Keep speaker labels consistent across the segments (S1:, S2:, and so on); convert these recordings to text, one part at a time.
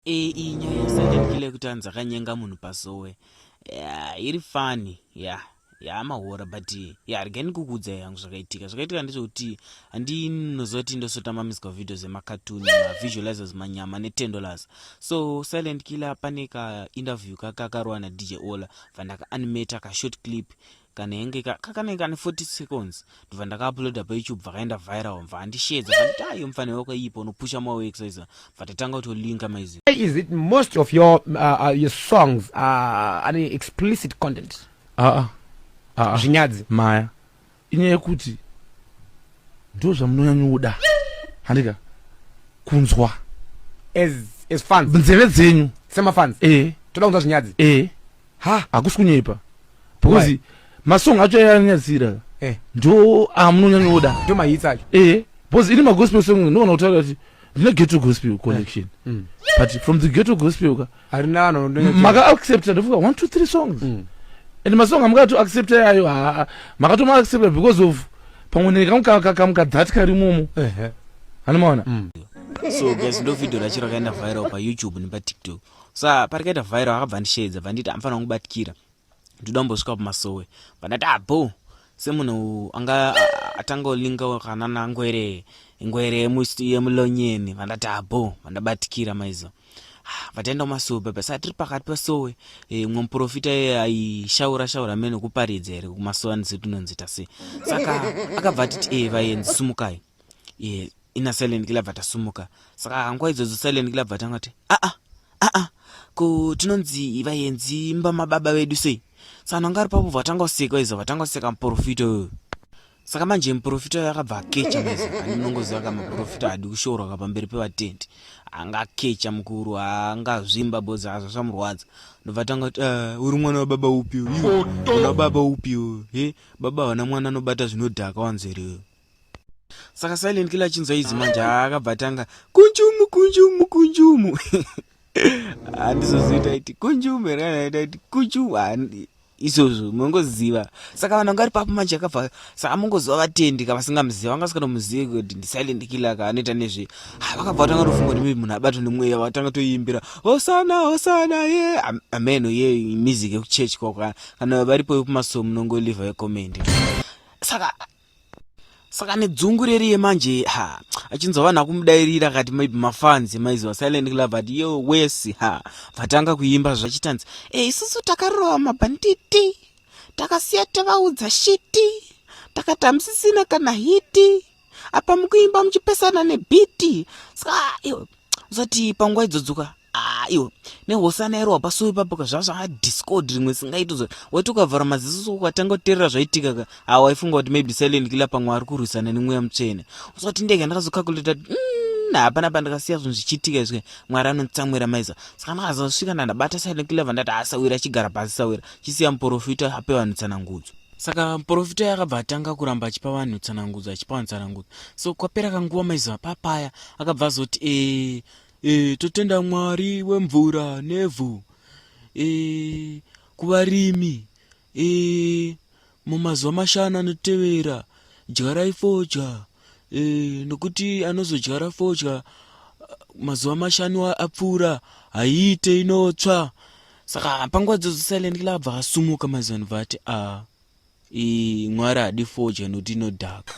S1: inyaya silent kuti anzi akanyenga munhu Pamasowe. Iri funny, mahora but rigani kukudza yangu zvakaitika ndezvekuti handinozoti ndosotama musical videos emakatuni visualizers manyama $10. So silent killer pane ka interview kakarwa na DJ Ola vandaka animate ka short clip kanenge kakanenge 40 seconds ndobva ndakauploada pa YouTube vakaenda viral mva handishedza vanditi mfaniro wakaipa unopusha mawo exercise vatatanga kutolinka maizi.
S2: Is it most of your songs any explicit content? Zvinyadzi
S3: maya inyaya yekuti ndo zvamunonyanyoda handika kunzwa
S2: as fans
S3: nzeve dzenyu
S2: sema fans toda kunzwa zvinyadzi
S3: hakusi kunyepa because masong acho ayanyadzira ndo amunonyanyoda
S2: ndo mahits acho
S3: because ini magospel song ndinoona kutaura kuti ndine ghetto gospel connection but from the ghetto gospel
S2: harina vanhu
S3: maka accepta ndofuka 1 2 3 songs and masong amukati accept yayo makatoma accept because of pamwe kamukadzati kari momo hanimaona.
S1: So guys, ndo video rachiro kaenda viral pa YouTube nepa TikTok. Sa parikaita viral akabva ndishedza vanditi amfana kungubatikira ndoda kumbosvika Pamasowe vandati abo semunhu anga atanga olinga kana nangwere yemulonyeni vandati abo vandabatikira maizo vataenda Pamasowe basa tiri pakati paSowe mwe muprofita aishaura mene nekuparidza here kuMasowe anzitunonzita sei saka akabva atiti vaenzi sumukai ina silent killer vatasumuka saka nguva idzodzo silent killer vatangati ko tinonzi vaenzi imba mababa vedu sei saka ngari papo vatangoseka muprofita saka manje muprofita yakabva akecha maizo ani munongoziva kama muprofita hadi kushorwa pamberi pevatendi angakecha mukuru angazvimba bodzi azvo zvamurwadza ndovatangati uri mwana wababa upi una baba upi baba wana mwana anobata zvinodhaka wanzere. Saka silent killer chinzwa izi manje akabva tanga kunjumu handizozita iti kunjumu ranaita iti kunjumu izvozvo munongoziva saka vanhu ngari papo manje akabva saka mungoziva vatendi kavasingamuziva vangasikatomuzivi kuti ndi silent killer kaanoita nezve vakabva vatanga tofunga kuti munhu abatwa nemweya vatanga toimbira hosana ameno music yekuchechi kwako kana varipo Pamasowe munongolivha yekomende saka nedzungu reri yemanje achinzwa vanhu akumudairira akati maybe mafans maiziva silent killer vati wesi vatanga kuimba zvachitanzi isusu takarova mabhanditi takasiya tavaudza shiti takati hamusisina kana hiti apa mukuimba muchipesana nebhiti saka uzati panguva idzodzoka nehosana ero Pamasowe papo zvazvanga discord rimwe singaiti waiti ukavhara maziso ukatanga kuteerera zvaitika waifunga kuti maybe silent killer pamwe ari kurwisana nemweya mutsvene uzati ndege ndakazokakuleta hapana pandakasiya zvinhu zvichiitika izve Mwari anotsamwira maiza saka ndakazosvika ndabata silent killer vandati asawira achigara pasi sawira chisiya muprofita ape vanhu tsanangudzo saka muprofita yakabva atanga kuramba achipa vanhu tsanangudzo so kwapera kanguva maiza papaya akabva azoti totenda Mwari wemvura nevhu kuvarimi mumazuva mashanu anotevera dyarai fodya nokuti anozodyara fodya mazuva mashanu apfuura haiite inotsva saka panguva idzodzo silent killer abva asumuka mazano vati Mwari hadi fodya nokuti inodhaka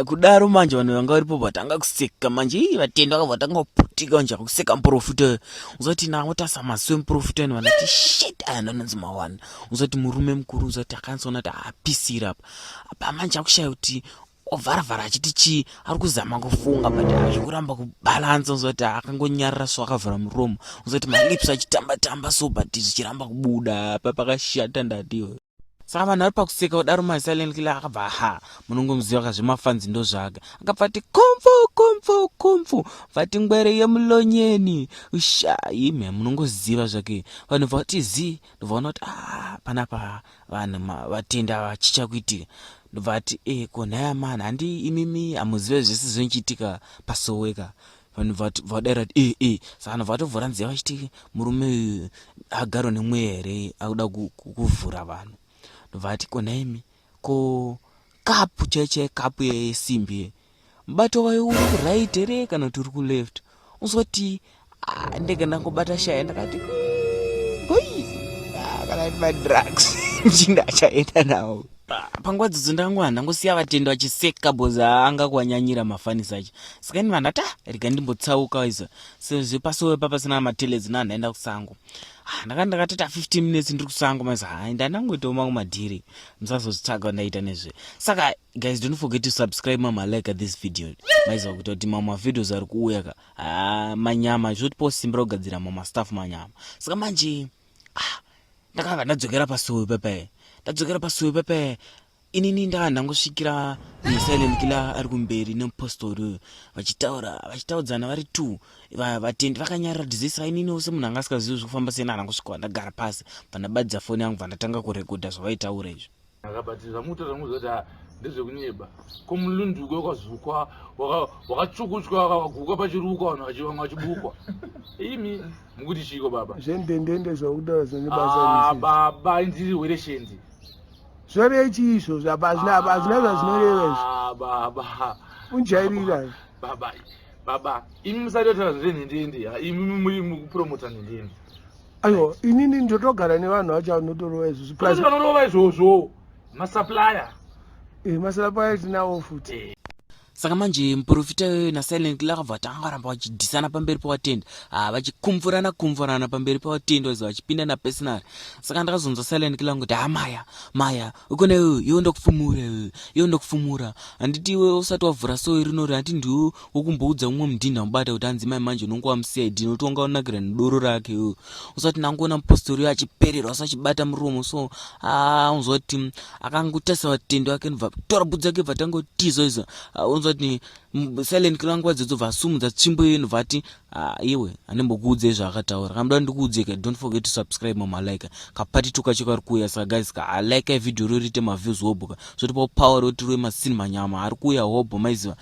S1: kudaro manje vanhu vanga varipo vatanga kuseka manje vatenda vakabva vatanga kuputika manje kuseka muprofita uzati nawo tasamaziwe muprofita vandati shit ndanonzi mawana uzati murume mukuru uzati akansona kuti apisira apa manje akushaya kuti ovharavhara achiti chii ari kuzama kufunga but zvekuramba kubalansa uzati akangonyarara so akavhara muromo uzati malips achitamba so but zvichiramba kubuda apa pakashata ndatiwe saka vanhu ari pakuseka kudaro silent killer akabva munongomuziva kazvemafanzi ndo zvake akabva ati komfu vati ngwere yemulonyeni ushaime munongoziva zvake vanhu vati ndobvaona kuti panapa vanhu vatenda vachicha kuitika ndobva ati konhaya mani handi imimi hamuzive zvese zvinochiitika Pamasowe vanhu vadaira kuti saka vanhu vatovhura nzeva vachiti murume agaro nemweya here akuda kuvhura vanhu ndobvati konaimi ko kapu kapu yesimbi mubato wayo uri kuright here kana kuti uri kuleft uzoti ndege ndangobata shaya ndakati hoi kana madrugs chindachaenda nawo panguva dzidzo ndangosiya vatenda vachiseka bhozi anga kuwanyanyira mafanisi acho saka ini vanhu ati rega ndimbotsauka izo sezvo Pamasowe pasina mateledzi nandaenda kusango ndakatota 15 minutes ndiri kusango mazi ndandangoitawo mangu madhiri musazozvitsvaga ndaita nezve saka guys don't forget to subscribe like this video maiziva kuti mamwe videos ari kuuya manyama zvotipawo simba rokugadzira mamwe staff manyama saka manje ndakabva ndadzokera Pamasowe pepe inini ndangosvikira silent killer ari kumberi nepostori vachitaudzana vari 2 vatendi vakanyarira disease inini semunhu anga asikazivi zvekufamba sei ndangosvika ndagara pasi pandabadza foni yangu ndatanga kurekodha zvavaitaura izvo
S3: akabatira mutaura muzoti ndezvekunyeba komulunduko wakazukwa wakatsvukutswa wakaguka pachiruka vanhu vachivamwe vachibukwa imi mukuti chiko baba
S4: zvendendende zvakutaura zvinebasa
S3: baba indiri wereshendi
S4: zvorechi izvo zvapazina zvazvinoreva izvo
S3: baba
S4: unjairira
S3: baba imi musatotaura zvenhendende imi muri mukupromota nhendende
S4: aiwa inini ndotogara nevanhu vacho vanotorova izvo
S3: vanorova izvozvo masupplier
S4: masalapa tinawo futi
S1: saka manje muprofita nasilent killer akabva tangaramba vachidhisana pamberi pavatenda vachikumvurana pamberi pavatenda vaziva vachipinda napersonal saka ndakazonzwa silent killer ngoti maya ukona iwe ndokufumura handiti iwe usati wavhura sowe rinori hati ndiwe wokumboudza umwe mudhinda mubata kuti hanzi mai manje unonge wamucid nokuti wanga unakira nedoro rake usati nangoona mupostori achipererwa usachibata muromo so unzwa kuti akangotasa vatenda vake ndobva tora bvudzi yake bva tangotiza izvo unzwa kuti silent killer nguva dzedzo vasumudza tsvimbo yenu vati iwe handimbokuudze zvaakataura kamuda ndikuudzeka don't forget to subscribe like kapati tukacho kari kuuya saka guys like video rorite maviews hobo zvotipawo power roti rwe masini manyama ari kuuya hobo maiziva